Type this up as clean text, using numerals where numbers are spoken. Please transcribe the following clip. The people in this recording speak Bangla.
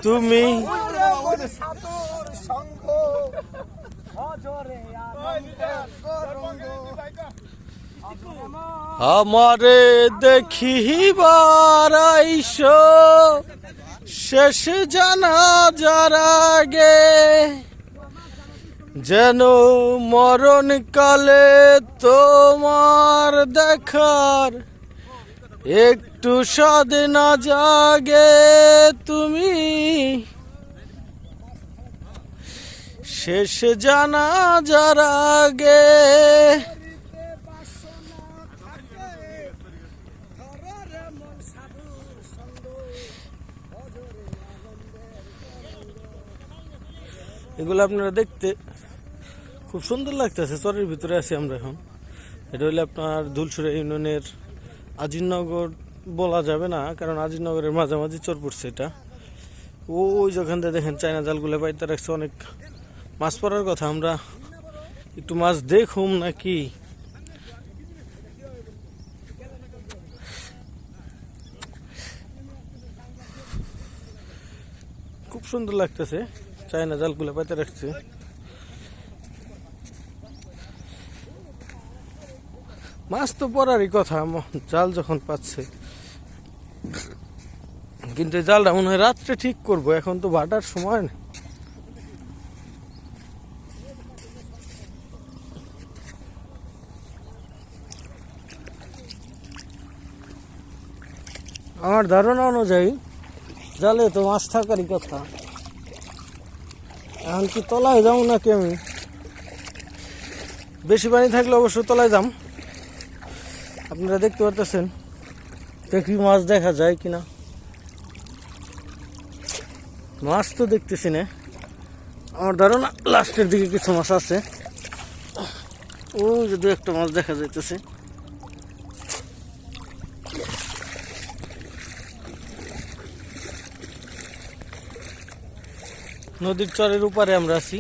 তুমি আমারে দেখিবার আইসো শেষ জানাজার আগে, যেন মরণকালে তোমার দেখার একটু স্বাদ না জাগে। তুমি শেষ জানাজার আগে এগুলো আপনারা দেখতে খুব সুন্দর লাগতেছে। চরের ভিতরে আছি আমরা এখন। এটা হইলে আপনার ধুলসুরা ইউনিয়নের আজিরনগর বলা যাবে না, কারণ আজিরনগরের মাঝামাঝি চর পড়ছে এটা। ওই যেখান থেকে দেখেন চায়না জালগুলো পাইতে রাখছে, অনেক মাছ পড়ার কথা। আমরা একটু মাছ দেখুম নাকি। খুব সুন্দর লাগতেছে, চায়না জালগুলো পাইতে রাখছে। মাছ তো পড়ারই কথা, জাল যখন পাচ্ছে। কিন্তু জালটা মনে হয় রাত্রে ঠিক করবো, এখন তো ভাটার সময় না। আমার ধারণা অনুযায়ী জালে তো মাছ থাকারই কথা। এখন কি তলায় যাবো নাকি আমি? বেশি পানি থাকলে অবশ্য তলায় যাম। আপনারা দেখতে পারতেছেন, দেখি মাছ দেখা যায় কিনা। মাছ তো দেখতেছি না, আমার ধারণা লাস্টের দিকে কিছু মাছ আছে। ও যদি একটা মাছ দেখা যাইতেছে। নদীর চরের উপরে আমরা আছি।